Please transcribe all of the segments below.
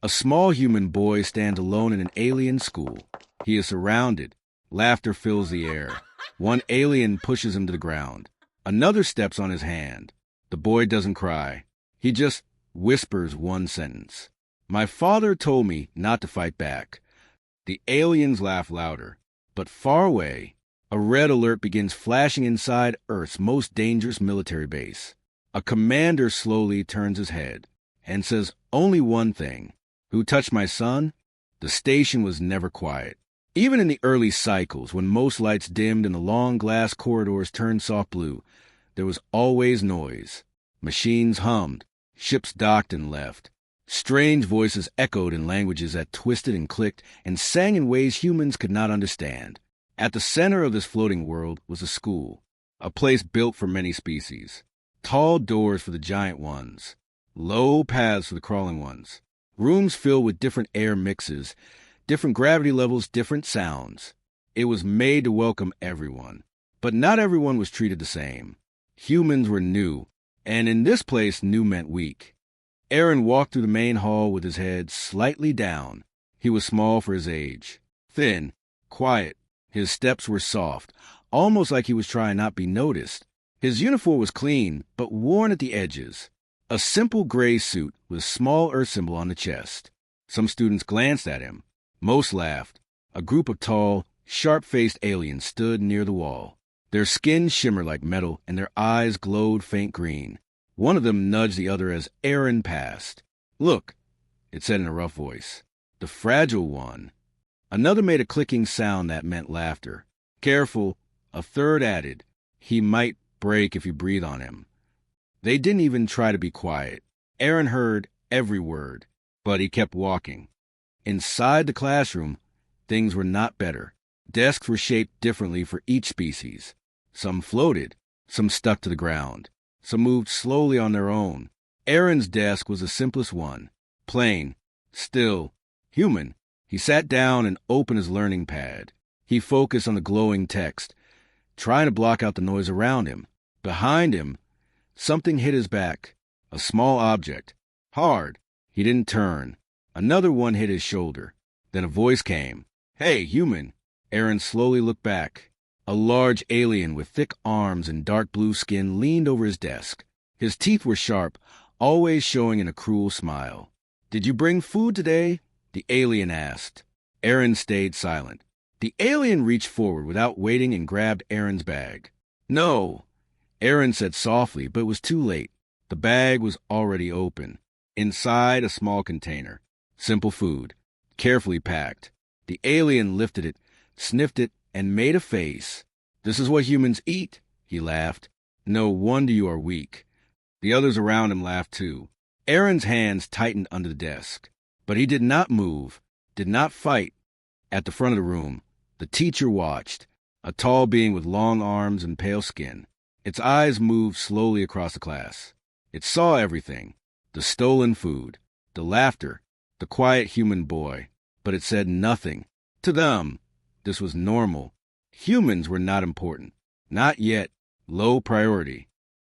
A small human boy stands alone in an alien school. He is surrounded. Laughter fills the air. One alien pushes him to the ground. Another steps on his hand. The boy doesn't cry. He just whispers one sentence. My father told me not to fight back. The aliens laugh louder. But far away, a red alert begins flashing inside Earth's most dangerous military base. A commander slowly turns his head and says only one thing. Who touched my son? The station was never quiet. Even in the early cycles, when most lights dimmed and the long glass corridors turned soft blue, there was always noise. Machines hummed, ships docked and left. Strange voices echoed in languages that twisted and clicked and sang in ways humans could not understand. At the center of this floating world was a school, a place built for many species. Tall doors for the giant ones, low paths for the crawling ones, rooms filled with different air mixes, different gravity levels, different sounds. It was made to welcome everyone, but not everyone was treated the same. Humans were new, and in this place, new meant weak. Aaron walked through the main hall with his head slightly down. He was small for his age, thin, quiet. His steps were soft, almost like he was trying not to be noticed. His uniform was clean, but worn at the edges. A simple gray suit with a small Earth symbol on the chest. Some students glanced at him. Most laughed. A group of tall, sharp-faced aliens stood near the wall. Their skin shimmered like metal, and their eyes glowed faint green. One of them nudged the other as Aaron passed. Look, it said in a rough voice. The fragile one. Another made a clicking sound that meant laughter. Careful, a third added. He might break if you breathe on him. They didn't even try to be quiet. Aaron heard every word, but he kept walking. Inside the classroom, things were not better. Desks were shaped differently for each species. Some floated, some stuck to the ground, some moved slowly on their own. Aaron's desk was the simplest one, plain, still, human. He sat down and opened his learning pad. He focused on the glowing text, trying to block out the noise around him. Behind him, something hit his back, a small object. Hard. He didn't turn. Another one hit his shoulder. Then a voice came. Hey, human. Aaron slowly looked back. A large alien with thick arms and dark blue skin leaned over his desk. His teeth were sharp, always showing in a cruel smile. Did you bring food today? The alien asked. Aaron stayed silent. The alien reached forward without waiting and grabbed Aaron's bag. No, Aaron said softly, but it was too late. The bag was already open. Inside, a small container. Simple food, carefully packed. The alien lifted it, sniffed it, and made a face. This is what humans eat, he laughed. No wonder you are weak. The others around him laughed too. Aaron's hands tightened under the desk, but he did not move, did not fight. At the front of the room, the teacher watched, a tall being with long arms and pale skin. Its eyes moved slowly across the class. It saw everything, the stolen food, the laughter, the quiet human boy, but it said nothing. To them, this was normal. Humans were not important. Not yet. Low priority.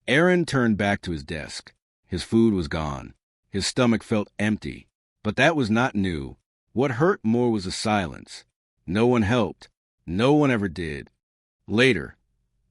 Aaron turned back to his desk. His food was gone. His stomach felt empty. But that was not new. What hurt more was the silence. No one helped. No one ever did. Later,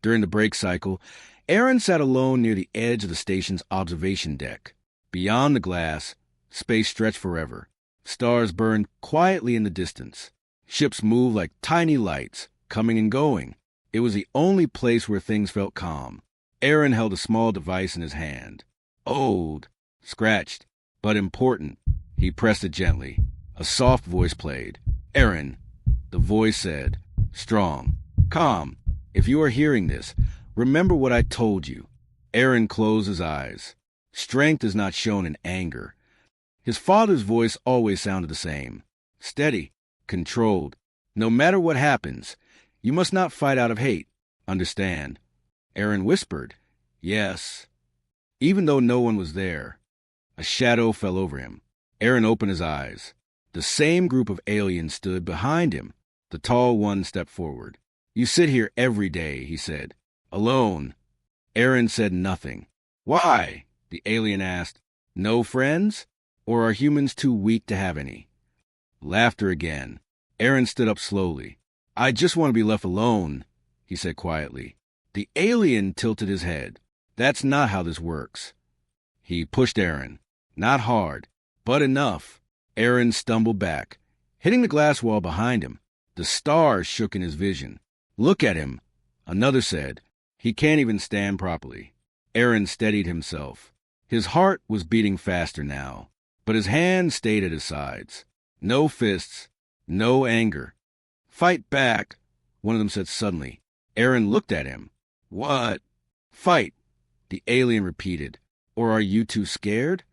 during the break cycle, Aaron sat alone near the edge of the station's observation deck. Beyond the glass, space stretched forever. Stars burned quietly in the distance. Ships moved like tiny lights, coming and going. It was the only place where things felt calm. Aaron held a small device in his hand. Old, scratched, but important. He pressed it gently. A soft voice played. Aaron, the voice said, strong, calm. If you are hearing this, remember what I told you. Aaron closed his eyes. Strength is not shown in anger. His father's voice always sounded the same. Steady, controlled. No matter what happens, you must not fight out of hate. Understand? Aaron whispered, yes. Even though no one was there, a shadow fell over him. Aaron opened his eyes. The same group of aliens stood behind him. The tall one stepped forward. You sit here every day, he said. Alone. Aaron said nothing. Why? The alien asked. No friends? Or are humans too weak to have any? Laughter again. Aaron stood up slowly. I just want to be left alone, he said quietly. The alien tilted his head. That's not how this works. He pushed Aaron. Not hard, but enough. Aaron stumbled back, hitting the glass wall behind him. The stars shook in his vision. Look at him, another said. He can't even stand properly. Aaron steadied himself. His heart was beating faster now, but his hands stayed at his sides. No fists, no anger. Fight back, one of them said suddenly. Aaron looked at him. What? Fight, the alien repeated. Or are you too scared?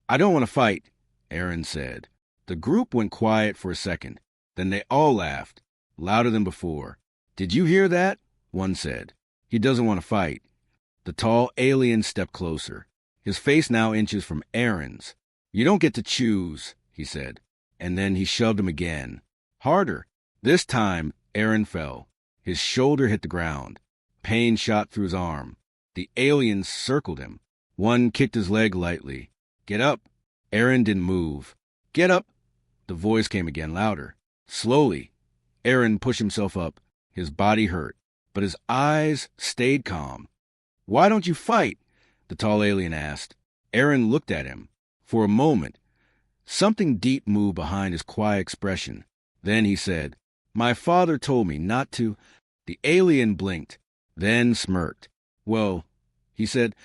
I don't want to fight, Aaron said. The group went quiet for a second. Then they all laughed, louder than before. Did you hear that? One said. He doesn't want to fight. The tall alien stepped closer, his face now inches from Aaron's. You don't get to choose, he said. And then he shoved him again. Harder. This time, Aaron fell. His shoulder hit the ground. Pain shot through his arm. The aliens circled him. One kicked his leg lightly. Get up. Aaron didn't move. Get up. The voice came again, louder. Slowly. Aaron pushed himself up. His body hurt, but his eyes stayed calm. Why don't you fight? The tall alien asked. Aaron looked at him. For a moment, something deep moved behind his quiet expression. Then he said, My father told me not to. The alien blinked, then smirked. Well, he said,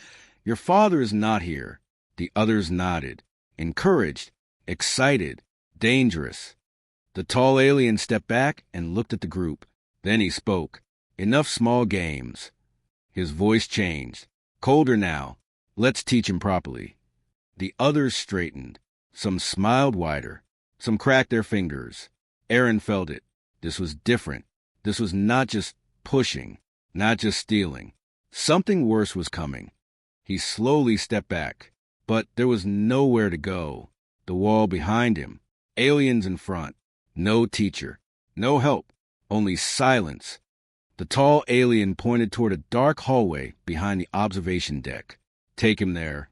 your father is not here. The others nodded, encouraged, excited, dangerous. The tall alien stepped back and looked at the group. Then he spoke. Enough small games. His voice changed. Colder now. Let's teach him properly. The others straightened. Some smiled wider. Some cracked their fingers. Aaron felt it. This was different. This was not just pushing, not just stealing. Something worse was coming. He slowly stepped back, but there was nowhere to go. The wall behind him, aliens in front, no teacher, no help, only silence. The tall alien pointed toward a dark hallway behind the observation deck. Take him there.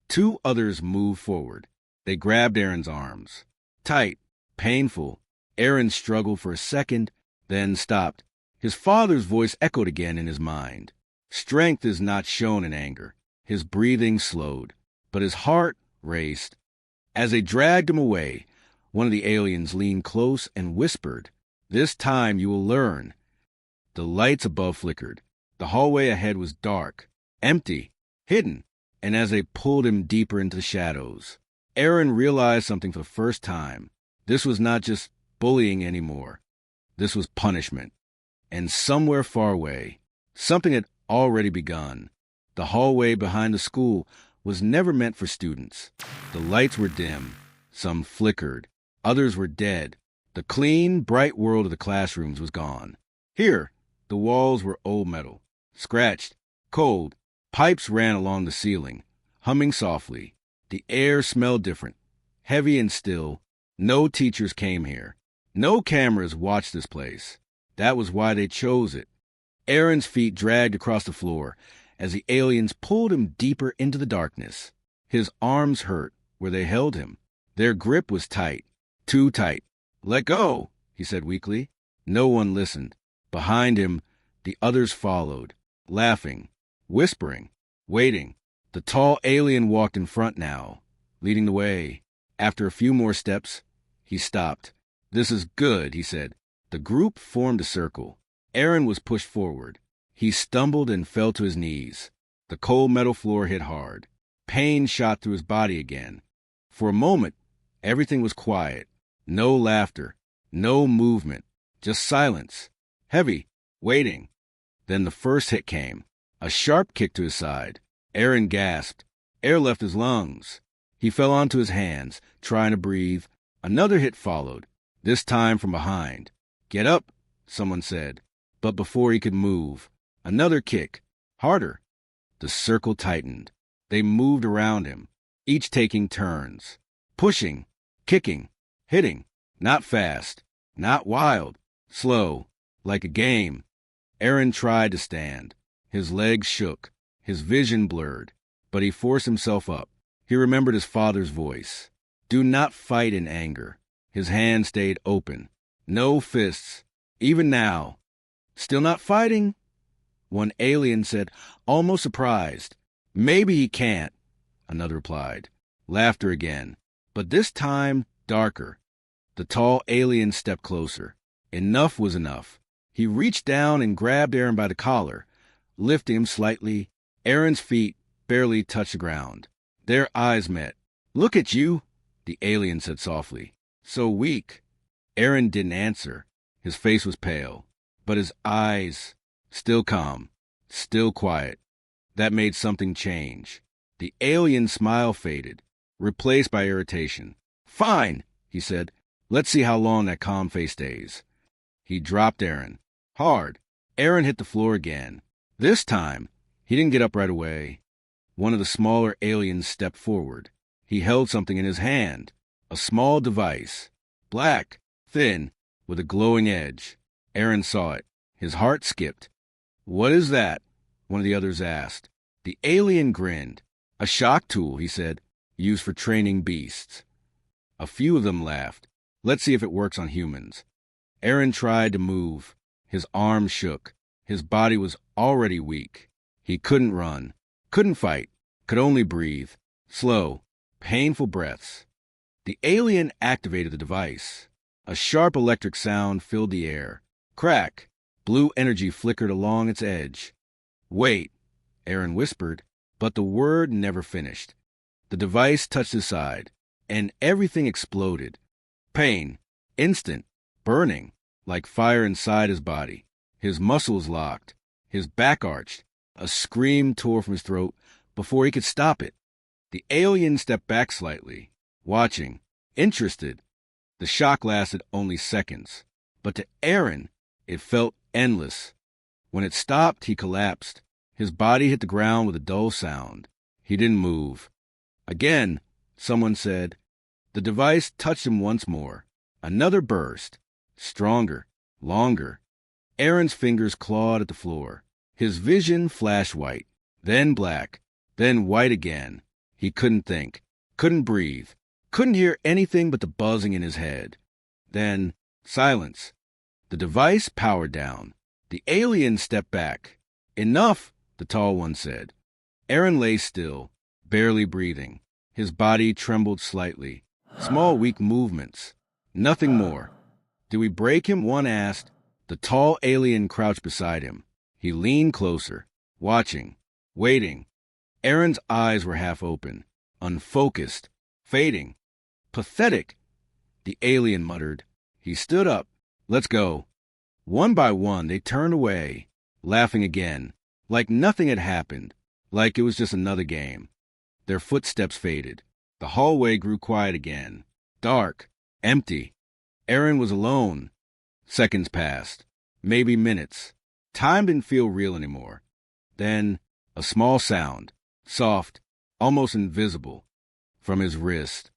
Two others moved forward. They grabbed Aaron's arms. Tight, painful. Aaron struggled for a second, then stopped. His father's voice echoed again in his mind. Strength is not shown in anger. His breathing slowed, but his heart raced. As they dragged him away, one of the aliens leaned close and whispered, This time you will learn. The lights above flickered. The hallway ahead was dark, empty, hidden, and as they pulled him deeper into the shadows, Aaron realized something for the first time. This was not just bullying anymore. This was punishment. And somewhere far away, something had already begun. The hallway behind the school was never meant for students. The lights were dim. Some flickered. Others were dead. The clean, bright world of the classrooms was gone. Here, the walls were old metal, scratched, cold. Pipes ran along the ceiling, humming softly. The air smelled different, heavy and still. No teachers came here. No cameras watched this place. That was why they chose it. Aaron's feet dragged across the floor as the aliens pulled him deeper into the darkness. His arms hurt where they held him. Their grip was tight, too tight. Let go, he said weakly. No one listened. Behind him, the others followed, laughing, whispering, waiting. The tall alien walked in front now, leading the way. After a few more steps, he stopped. This is good, he said. The group formed a circle. Aaron was pushed forward. He stumbled and fell to his knees. The cold metal floor hit hard. Pain shot through his body again. For a moment, everything was quiet. No laughter, no movement, just silence. Heavy, waiting. Then the first hit came. A sharp kick to his side. Aaron gasped. Air left his lungs. He fell onto his hands, trying to breathe. Another hit followed, this time from behind. Get up, someone said. But before he could move, another kick, harder. The circle tightened. They moved around him, each taking turns. Pushing, kicking, hitting. Not fast, not wild, slow, like a game. Aaron tried to stand. His legs shook, his vision blurred, but he forced himself up. He remembered his father's voice. Do not fight in anger. His hand stayed open. No fists. Even now. Still not fighting? One alien said, almost surprised. Maybe he can't, another replied. Laughter again, but this time darker. The tall alien stepped closer. Enough was enough. He reached down and grabbed Aaron by the collar, lifting him slightly. Aaron's feet barely touched the ground. Their eyes met. Look at you, the alien said softly. So weak. Aaron didn't answer. His face was pale, but his eyes still calm, still quiet. That made something change. The alien smile faded, replaced by irritation. Fine, he said. Let's see how long that calm face stays. He dropped Aaron. Hard. Aaron hit the floor again. This time, he didn't get up right away. One of the smaller aliens stepped forward. He held something in his hand. A small device. Black, thin, with a glowing edge. Aaron saw it. His heart skipped. What is that? One of the others asked. The alien grinned. A shock tool, he said, used for training beasts. A few of them laughed. Let's see if it works on humans. Aaron tried to move. His arms shook. His body was already weak. He couldn't run, couldn't fight, could only breathe. Slow, painful breaths. The alien activated the device. A sharp electric sound filled the air. Crack. Blue energy flickered along its edge. Wait, Aaron whispered, but the word never finished. The device touched his side, and everything exploded. Pain, instant, burning, like fire inside his body. His muscles locked, his back arched. A scream tore from his throat before he could stop it. The alien stepped back slightly, watching, interested. The shock lasted only seconds, but to Aaron, it felt endless. When it stopped, he collapsed. His body hit the ground with a dull sound. He didn't move. Again, someone said. The device touched him once more. Another burst. Stronger, longer. Aaron's fingers clawed at the floor. His vision flashed white, then black, then white again. He couldn't think, couldn't breathe, couldn't hear anything but the buzzing in his head. Then, silence. The device powered down. The alien stepped back. Enough, the tall one said. Aaron lay still, barely breathing. His body trembled slightly. Small, weak movements. Nothing more. Did we break him? One asked. The tall alien crouched beside him. He leaned closer, watching, waiting. Aaron's eyes were half open, unfocused, fading. Pathetic, the alien muttered. He stood up. Let's go. One by one, they turned away, laughing again, like nothing had happened, like it was just another game. Their footsteps faded. The hallway grew quiet again, dark, empty. Aaron was alone. Seconds passed, maybe minutes. Time didn't feel real anymore. Then, a small sound, soft, almost invisible, from his wrist.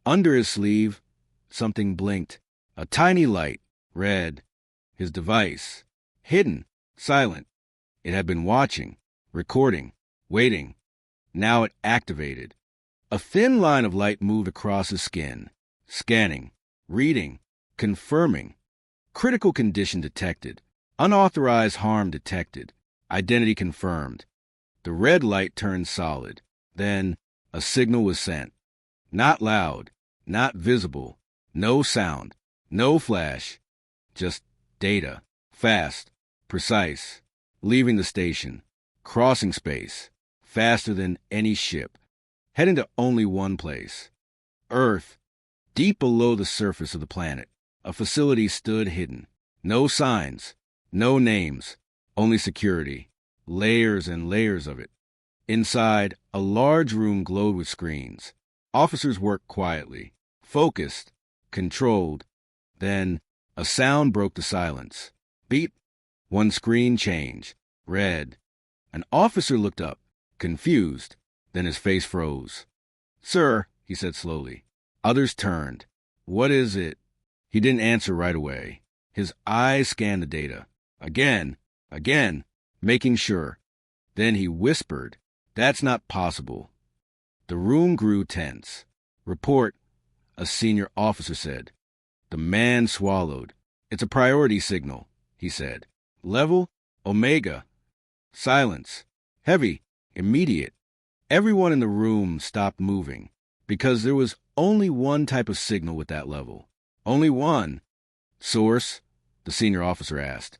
Under his sleeve, something blinked. A tiny light, red. His device, hidden, silent. It had been watching, recording, waiting. Now it activated. A thin line of light moved across his skin, scanning, reading, confirming. Critical condition detected. Unauthorized harm detected. Identity confirmed. The red light turned solid. Then a signal was sent. Not loud, not visible, no sound, no flash. Just data. Fast, precise. Leaving the station. Crossing space. Faster than any ship. Heading to only one place. Earth. Deep below the surface of the planet. A facility stood hidden. No signs. No names, only security, layers and layers of it. Inside, a large room glowed with screens. Officers worked quietly, focused, controlled. Then, a sound broke the silence. Beep. One screen changed. Red. An officer looked up, confused. Then his face froze. Sir, he said slowly. Others turned. What is it? He didn't answer right away. His eyes scanned the data. Again, making sure. Then he whispered, That's not possible. The room grew tense. Report, a senior officer said. The man swallowed. It's a priority signal, he said. Level? Omega. Silence. Heavy. Immediate. Everyone in the room stopped moving, because there was only one type of signal with that level. Only one. Source? The senior officer asked.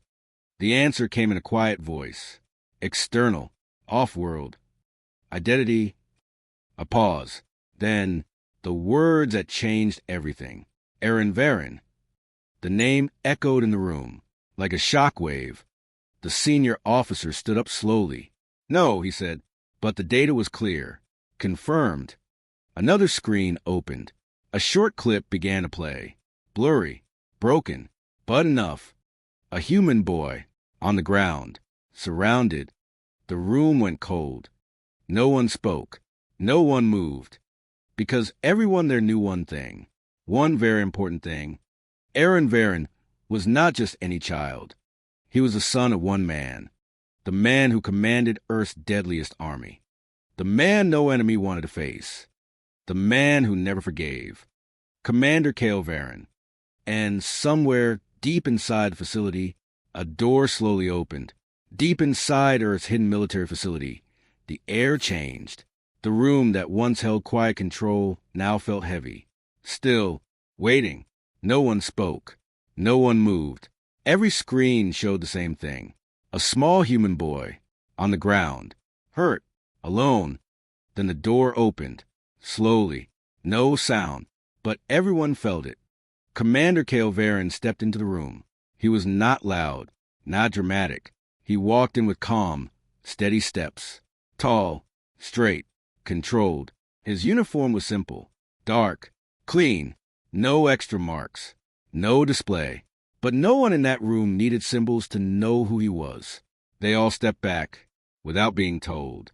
The answer came in a quiet voice. External. Off-world. Identity. A pause. Then, the words that changed everything. Aaron Varen. The name echoed in the room, like a shockwave. The senior officer stood up slowly. No, he said, but the data was clear. Confirmed. Another screen opened. A short clip began to play. Blurry. Broken. But enough. A human boy. On the ground. Surrounded. The room went cold. No one spoke. No one moved. Because everyone there knew one thing. One very important thing. Aaron Varen was not just any child. He was the son of one man. The man who commanded Earth's deadliest army. The man no enemy wanted to face. The man who never forgave. Commander Cale Varen. And somewhere deep inside the facility, a door slowly opened. Deep inside Earth's hidden military facility, the air changed. The room that once held quiet control now felt heavy. Still, waiting. No one spoke. No one moved. Every screen showed the same thing. A small human boy, on the ground, hurt, alone. Then the door opened, slowly. No sound, but everyone felt it. Commander Cale Varen stepped into the room. He was not loud, not dramatic. He walked in with calm, steady steps. Tall, straight, controlled. His uniform was simple, dark, clean, no extra marks, no display. But no one in that room needed symbols to know who he was. They all stepped back, without being told.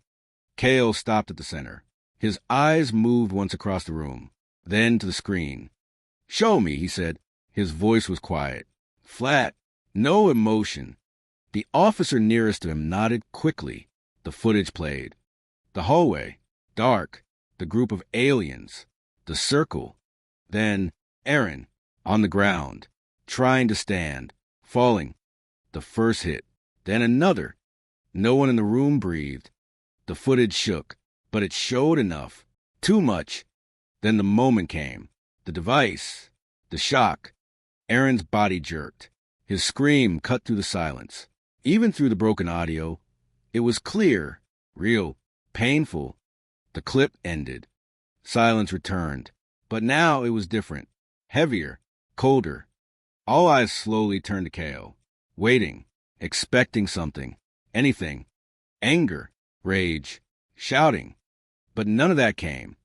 Cale stopped at the center. His eyes moved once across the room, then to the screen. Show me, he said. His voice was quiet, flat, no emotion. The officer nearest to him nodded quickly. The footage played. The hallway, dark, the group of aliens, the circle. Then Aaron, on the ground, trying to stand, falling. The first hit, then another. No one in the room breathed. The footage shook, but it showed enough. Too much. Then the moment came. The device. The shock. Aaron's body jerked. His scream cut through the silence. Even through the broken audio, it was clear, real, painful. The clip ended. Silence returned. But now it was different. Heavier, colder. All eyes slowly turned to Cale, waiting, expecting something, anything. Anger, rage, shouting. But none of that came.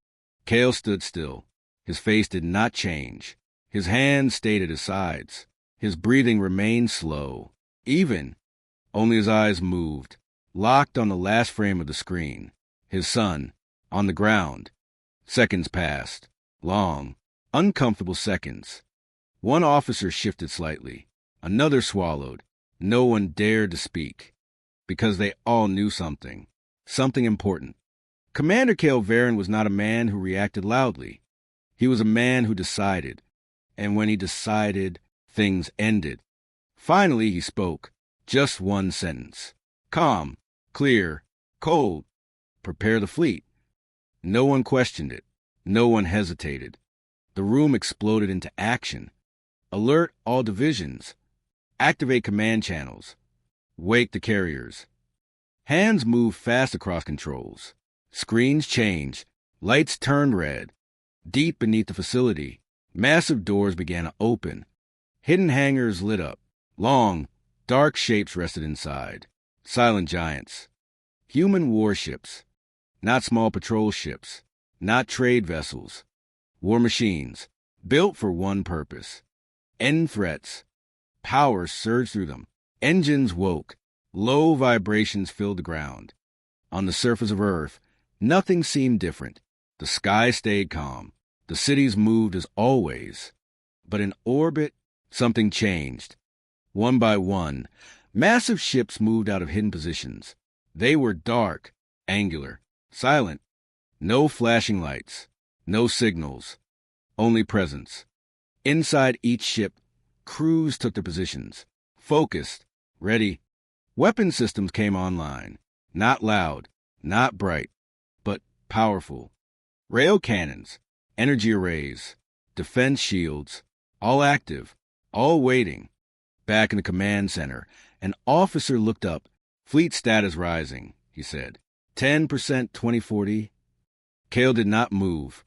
Cale stood still. His face did not change. His hands stayed at his sides. His breathing remained slow, even. Only his eyes moved, locked on the last frame of the screen. His son, on the ground. Seconds passed. Long, uncomfortable seconds. One officer shifted slightly. Another swallowed. No one dared to speak, because they all knew something. Something important. Commander Cale Varen was not a man who reacted loudly. He was a man who decided. And when he decided, things ended. Finally, he spoke. Just one sentence. Calm, clear, cold. Prepare the fleet. No one questioned it. No one hesitated. The room exploded into action. Alert all divisions. Activate command channels. Wake the carriers. Hands moved fast across controls. Screens changed. Lights turned red. Deep beneath the facility, massive doors began to open. Hidden hangars lit up. Long, dark shapes rested inside. Silent giants. Human warships. Not small patrol ships. Not trade vessels. War machines, built for one purpose. End threats. Power surged through them. Engines woke. Low vibrations filled the ground. On the surface of Earth, nothing seemed different. The sky stayed calm. The cities moved as always. But in orbit, something changed. One by one, massive ships moved out of hidden positions. They were dark, angular, silent. No flashing lights. No signals. only presence. Inside each ship, crews took their positions. Focused, ready. Weapon systems came online. Not loud, not bright, but powerful. Rail cannons, energy arrays, defense shields, all active, all waiting. Back in the command center, an officer looked up. Fleet status rising, he said. 10% 2040. Kale did not move.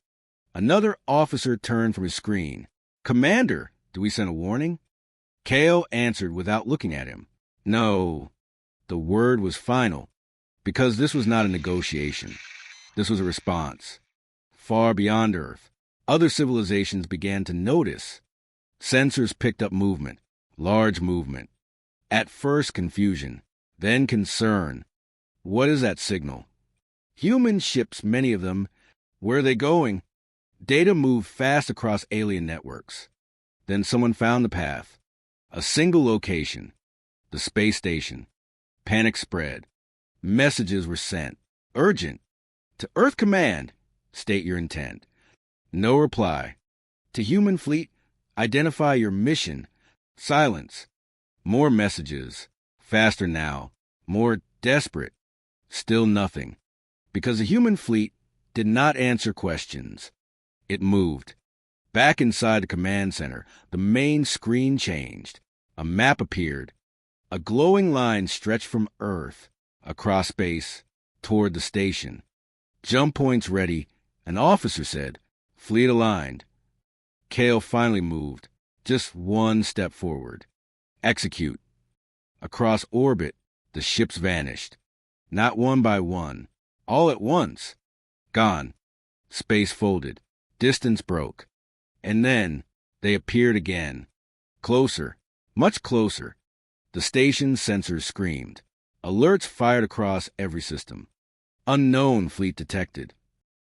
Another officer turned from his screen. Commander, do we send a warning? Kale answered without looking at him. No. The word was final, because this was not a negotiation. This was a response. Far beyond Earth, other civilizations began to notice. Sensors picked up movement, large movement. At first confusion, then concern. What is that signal? Human ships, many of them. Where are they going? Data moved fast across alien networks. Then someone found the path. A single location. The space station. Panic spread. Messages were sent. Urgent. To Earth Command, state your intent. No reply. To Human Fleet, identify your mission. Silence. More messages. Faster now. More desperate. Still nothing. Because the Human Fleet did not answer questions. It moved. Back inside the command center, the main screen changed. A map appeared. A glowing line stretched from Earth, across space, toward the station. Jump points ready, an officer said. Fleet aligned. Kale finally moved, just one step forward. Execute. Across orbit, the ships vanished. Not one by one, all at once. Gone. Space folded. Distance broke. And then they appeared again. Closer, much closer. The station's sensors screamed. Alerts fired across every system. Unknown fleet detected.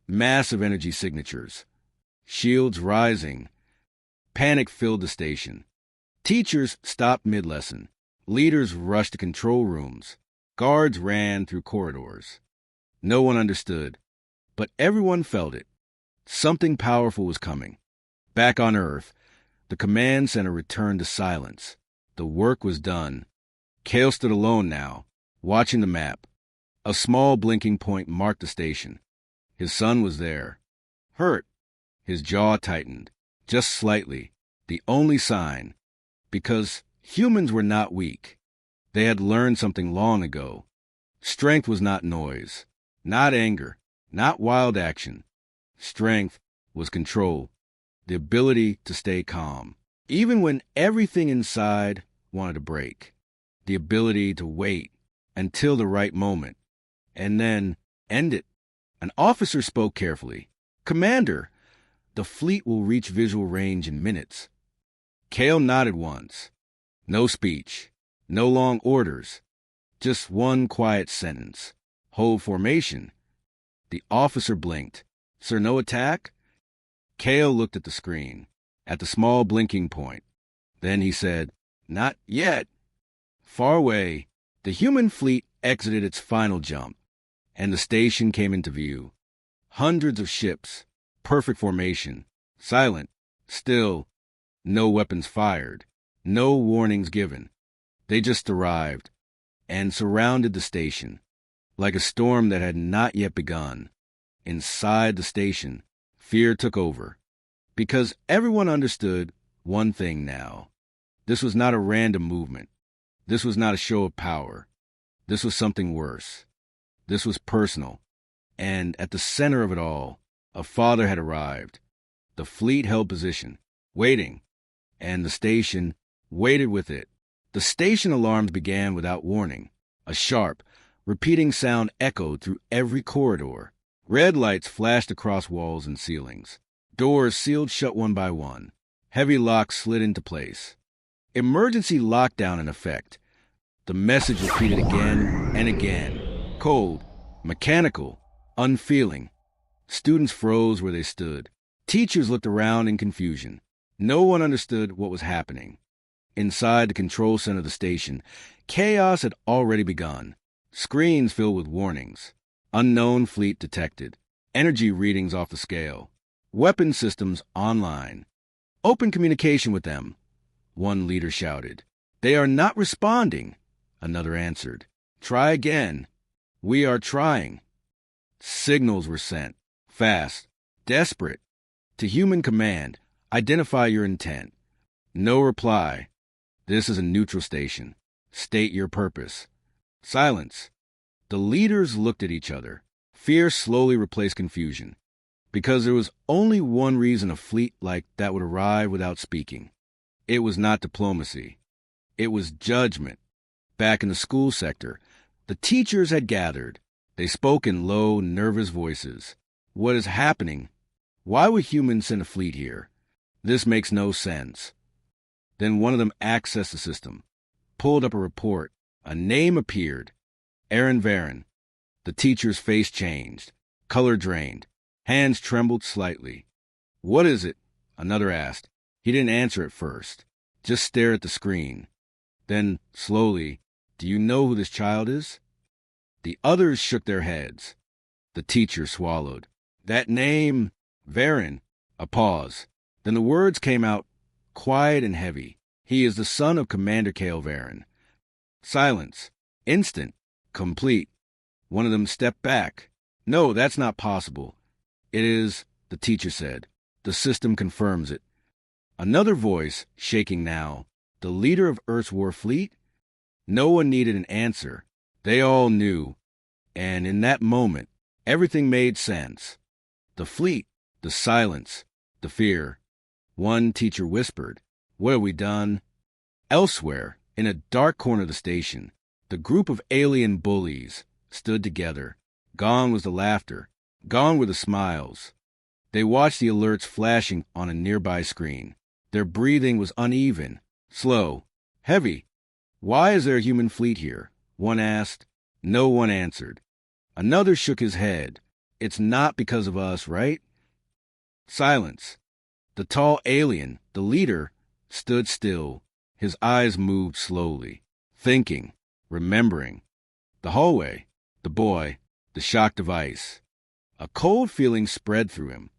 Massive energy signatures. Shields rising. Panic filled the station. Teachers stopped mid-lesson. Leaders rushed to control rooms. Guards ran through corridors. No one understood, but everyone felt it. Something powerful was coming. Back on Earth, the command center returned to silence. The work was done. Kale stood alone now, watching the map. A small blinking point marked the station. His son was there. Hurt. His jaw tightened, just slightly, the only sign. Because humans were not weak. They had learned something long ago. Strength was not noise, not anger, not wild action. Strength was control, the ability to stay calm, even when everything inside wanted to break. The ability to wait until the right moment, and then end it. An officer spoke carefully. Commander, the fleet will reach visual range in minutes. Kale nodded once. No speech, no long orders, just one quiet sentence. Hold formation. The officer blinked. Sir, no attack? Kale looked at the screen, at the small blinking point. Then he said, Not yet. Far away, the human fleet exited its final jump, and the station came into view. Hundreds of ships, perfect formation, silent, still, no weapons fired, no warnings given. They just arrived and surrounded the station, like a storm that had not yet begun. Inside the station, fear took over, because everyone understood one thing now. This was not a random movement. This was not a show of power. This was something worse. This was personal. And at the center of it all, a father had arrived. The fleet held position, waiting, and the station waited with it. The station alarms began without warning. A sharp, repeating sound echoed through every corridor. Red lights flashed across walls and ceilings. Doors sealed shut one by one. Heavy locks slid into place. Emergency lockdown in effect. The message repeated again and again. Cold, mechanical, unfeeling. Students froze where they stood. Teachers looked around in confusion. No one understood what was happening. Inside the control center of the station, chaos had already begun. Screens filled with warnings. Unknown fleet detected. Energy readings off the scale. Weapon systems online. Open communication with them, one leader shouted. They are not responding, another answered. Try again. We are trying. Signals were sent, fast, desperate. To human command, identify your intent. No reply. This is a neutral station. State your purpose. Silence. The leaders looked at each other. Fear slowly replaced confusion, because there was only one reason a fleet like that would arrive without speaking. It was not diplomacy. It was judgment. Back in the school sector, the teachers had gathered. They spoke in low, nervous voices. What is happening? Why would humans send a fleet here? This makes no sense. Then one of them accessed the system, pulled up a report. A name appeared. Aaron Varen. The teacher's face changed. Color drained. Hands trembled slightly. What is it? Another asked. He didn't answer at first. Just stared at the screen. Then, slowly, do you know who this child is? The others shook their heads. The teacher swallowed. That name, Varen. A pause. Then the words came out, quiet and heavy. He is the son of Commander Kale Varen. Silence. Instant. Complete. One of them stepped back. No, that's not possible. It is, the teacher said. The system confirms it. Another voice, shaking now. The leader of Earth's war fleet? No one needed an answer. They all knew. And in that moment, everything made sense. The fleet, the silence, the fear. One teacher whispered, What have we done? Elsewhere, in a dark corner of the station, the group of alien bullies stood together. Gone was the laughter. Gone were the smiles. They watched the alerts flashing on a nearby screen. Their breathing was uneven, slow, heavy. Why is there a human fleet here? One asked. No one answered. Another shook his head. It's not because of us, right? Silence. The tall alien, the leader, stood still. His eyes moved slowly, thinking, remembering. The hallway, the boy, the shock device. A cold feeling spread through him.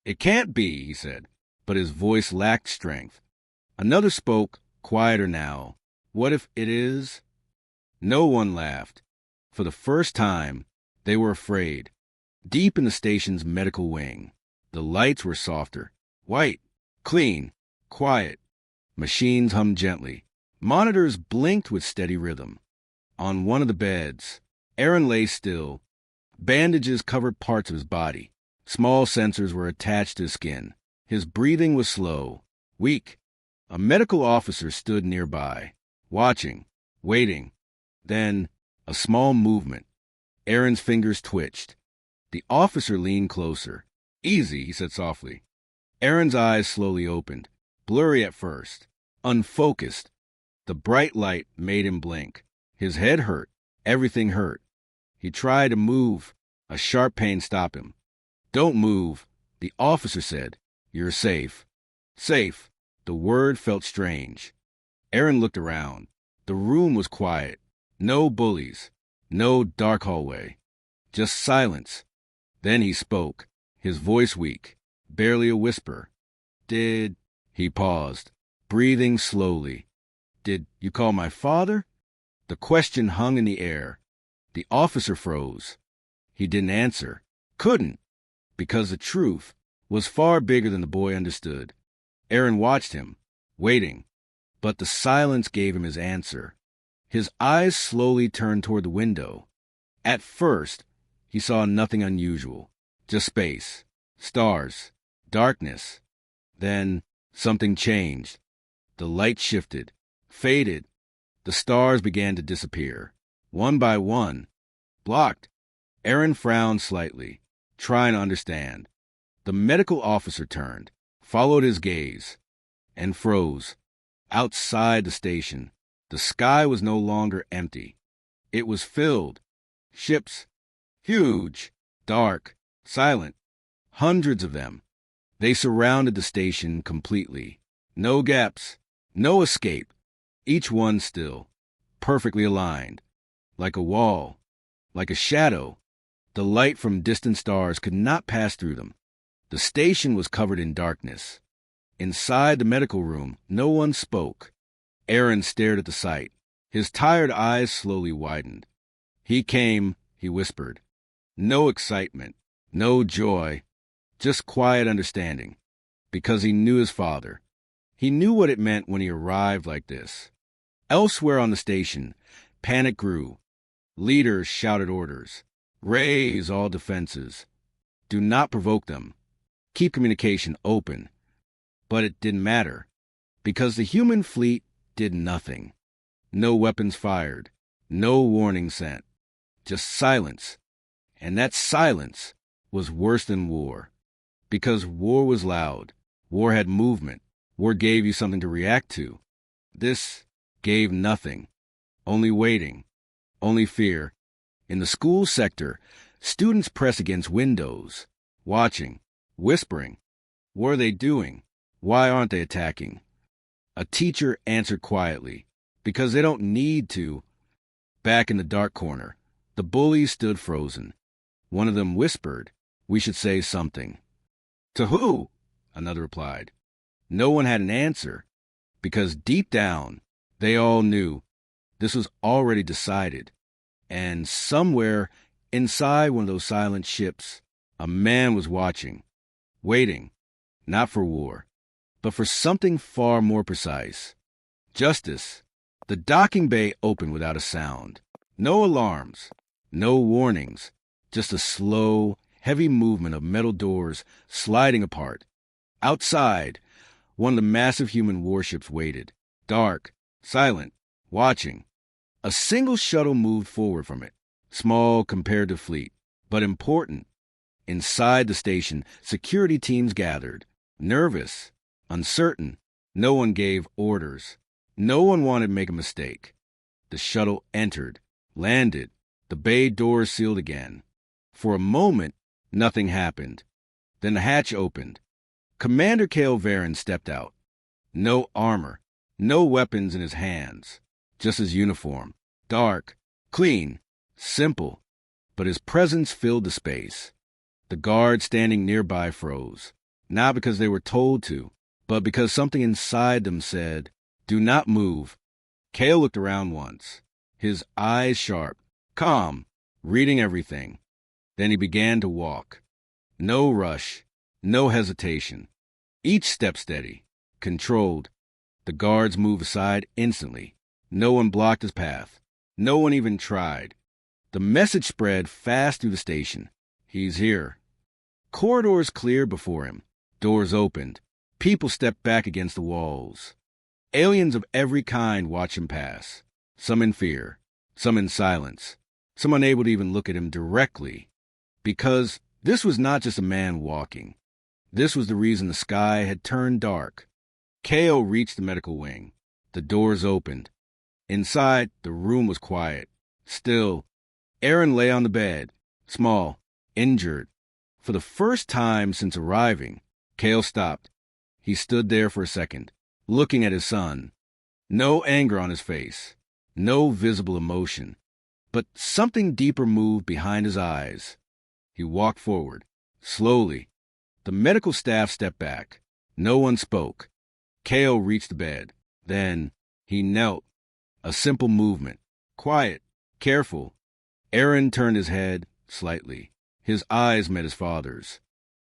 It can't be, he said, but his voice lacked strength. Another spoke, quieter now. What if it is? No one laughed. For the first time, they were afraid. Deep in the station's medical wing, the lights were softer, white, clean, quiet. Machines hummed gently. Monitors blinked with steady rhythm. On one of the beds, Aaron lay still. Bandages covered parts of his body. Small sensors were attached to his skin. His breathing was slow, weak. A medical officer stood nearby, watching, waiting. Then, a small movement. Aaron's fingers twitched. The officer leaned closer. Easy, he said softly. Aaron's eyes slowly opened, blurry at first, unfocused. The bright light made him blink. His head hurt. Everything hurt. He tried to move. A sharp pain stopped him. Don't move, the officer said. You're safe. Safe. The word felt strange. Aaron looked around. The room was quiet. No bullies. No dark hallway. Just silence. Then he spoke, his voice weak, barely a whisper. He paused, breathing slowly. Did you call my father? The question hung in the air. The officer froze. He didn't answer. Couldn't. Because the truth was far bigger than the boy understood. Aaron watched him, waiting. But the silence gave him his answer. His eyes slowly turned toward the window. At first, he saw nothing unusual. Just space, stars, darkness. Then something changed. The light shifted, faded. The stars began to disappear, one by one. Blocked. Aaron frowned slightly, trying to understand. The medical officer turned, followed his gaze, and froze. Outside the station, the sky was no longer empty. It was filled. Ships. Huge. Dark. Silent. Hundreds of them. They surrounded the station completely. No gaps. No escape. Each one still. Perfectly aligned. Like a wall. Like a shadow. The light from distant stars could not pass through them. The station was covered in darkness. Inside the medical room, no one spoke. Aaron stared at the sight. His tired eyes slowly widened. "He came," he whispered. No excitement, no joy, just quiet understanding. Because he knew his father. He knew what it meant when he arrived like this. Elsewhere on the station, panic grew. Leaders shouted orders. Raise all defenses. Do not provoke them. Keep communication open. But it didn't matter, because the human fleet did nothing. No weapons fired, no warning sent, just silence. And that silence was worse than war, because war was loud. War had movement. War gave you something to react to. This gave nothing, only waiting, only fear. In the school sector, students press against windows, watching, whispering. What are they doing? Why aren't they attacking? A teacher answered quietly, because they don't need to. Back in the dark corner, the bullies stood frozen. One of them whispered, "We should say something." "To who?" another replied. No one had an answer, because deep down, they all knew this was already decided. And somewhere inside one of those silent ships, a man was watching, waiting, not for war, but for something far more precise. Justice. The docking bay opened without a sound. No alarms, no warnings, just a slow, heavy movement of metal doors sliding apart. Outside, one of the massive human warships waited, dark, silent, watching. A single shuttle moved forward from it, small compared to fleet, but important. Inside the station, security teams gathered, nervous, uncertain. No one gave orders. No one wanted to make a mistake. The shuttle entered, landed. The bay doors sealed again. For a moment, nothing happened. Then the hatch opened. Commander Cale Varen stepped out. No armor, no weapons in his hands, just his uniform. Dark, clean, simple. But his presence filled the space. The guards standing nearby froze, not because they were told to, but because something inside them said, "Do not move." Cale looked around once, his eyes sharp, calm, reading everything. Then he began to walk. No rush, no hesitation. Each step steady, controlled. The guards moved aside instantly. No one blocked his path. No one even tried. The message spread fast through the station. He's here. Corridors cleared before him. Doors opened. People stepped back against the walls. Aliens of every kind watched him pass. Some in fear, some in silence, some unable to even look at him directly. Because this was not just a man walking. This was the reason the sky had turned dark. Cale reached the medical wing. The doors opened. Inside, the room was quiet, still. Aaron lay on the bed, small, injured. For the first time since arriving, Cale stopped. He stood there for a second, looking at his son. No anger on his face, no visible emotion, but something deeper moved behind his eyes. He walked forward, slowly. The medical staff stepped back. No one spoke. Cale reached the bed. Then he knelt. A simple movement, quiet, careful. Aaron turned his head slightly. His eyes met his father's.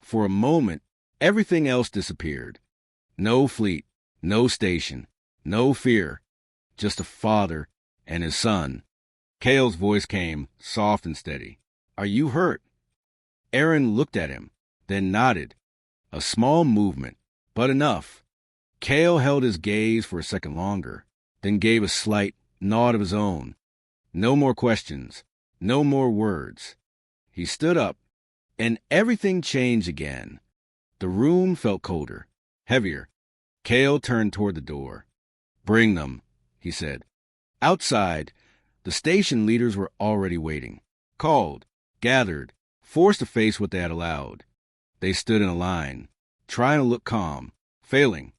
For a moment, everything else disappeared. No fleet, no station, no fear, just a father and his son. Cale's voice came, soft and steady. "Are you hurt?" Aaron looked at him, then nodded. A small movement, but enough. Cale held his gaze for a second longer, then gave a slight nod of his own. No more questions, no more words. He stood up, and everything changed again. The room felt colder, heavier. Cale turned toward the door. "Bring them," he said. Outside, the station leaders were already waiting. Called, gathered, forced to face what they had allowed. They stood in a line, trying to look calm, failing.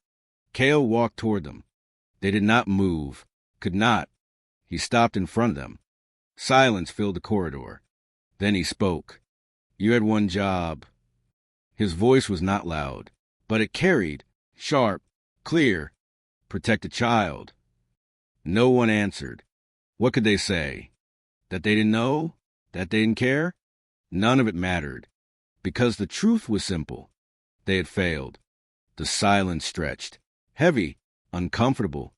Cale walked toward them. They did not move, could not. He stopped in front of them. Silence filled the corridor. Then he spoke. "You had one job." His voice was not loud, but it carried, sharp, clear, protect a child. No one answered. What could they say? That they didn't know? That they didn't care? None of it mattered, because the truth was simple. They had failed. The silence stretched, heavy, uncomfortable.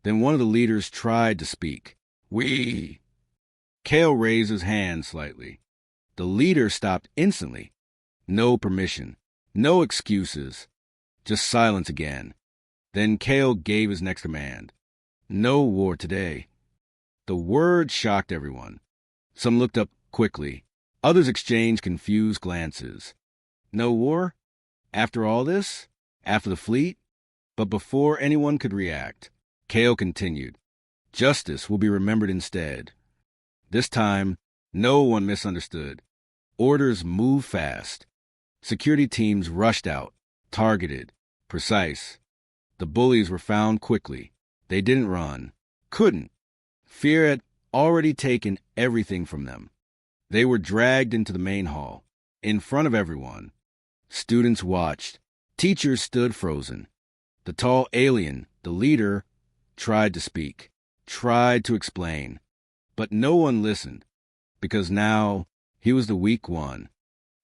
Then one of the leaders tried to speak. We. Kale raised his hand slightly. The leader stopped instantly. No permission, no excuses, just silence again. Then Kale gave his next command. No war today. The word shocked everyone. Some looked up quickly. Others exchanged confused glances. No war? After all this? After the fleet? But before anyone could react, Kale continued. Justice will be remembered instead. This time, no one misunderstood. Orders moved fast. Security teams rushed out, targeted, precise. The bullies were found quickly. They didn't run. Couldn't. Fear had already taken everything from them. They were dragged into the main hall, in front of everyone. Students watched. Teachers stood frozen. The tall alien, the leader, tried to speak, tried to explain. But no one listened, because now he was the weak one.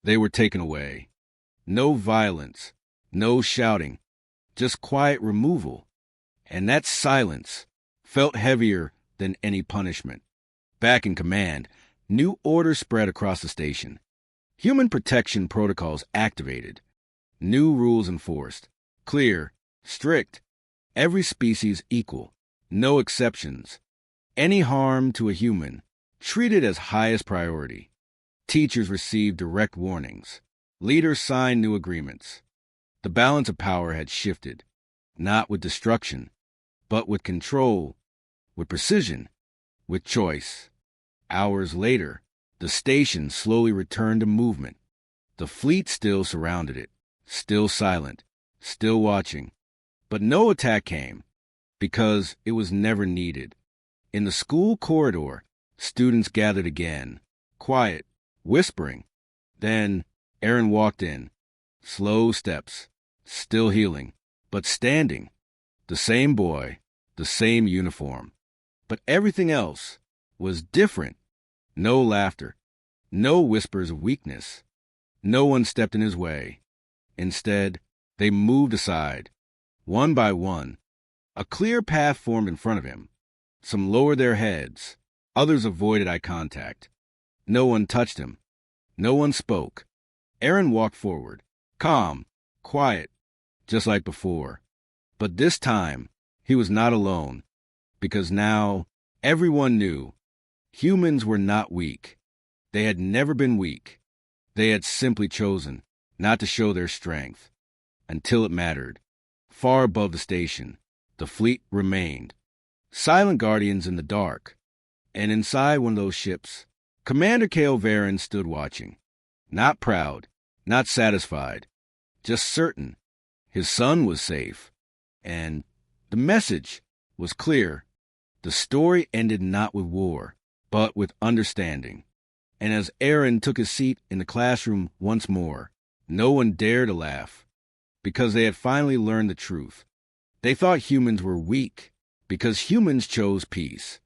They were taken away. No violence, no shouting, just quiet removal. And that silence felt heavier than any punishment. Back in command, new orders spread across the station. Human protection protocols activated. New rules enforced. Clear, strict, every species equal, no exceptions. Any harm to a human, treated as highest priority. Teachers received direct warnings. Leaders signed new agreements. The balance of power had shifted, not with destruction, but with control, with precision, with choice. Hours later, the station slowly returned to movement. The fleet still surrounded it, still silent, still watching. But no attack came, because it was never needed. In the school corridor, students gathered again, quiet, whispering. Then Aaron walked in. Slow steps, still healing, but standing. The same boy, the same uniform. But everything else was different. No laughter, no whispers of weakness. No one stepped in his way. Instead, they moved aside, one by one. A clear path formed in front of him. Some lowered their heads. Others avoided eye contact. No one touched him. No one spoke. Aaron walked forward, calm, quiet, just like before. But this time, he was not alone, because now everyone knew humans were not weak. They had never been weak. They had simply chosen not to show their strength until it mattered. Far above the station, the fleet remained. Silent guardians in the dark. And inside one of those ships, Commander Kale Varen stood watching. Not proud, not satisfied, just certain. His son was safe. And the message was clear. The story ended not with war, but with understanding. And as Aaron took his seat in the classroom once more, no one dared to laugh, because they had finally learned the truth. They thought humans were weak, because humans chose peace.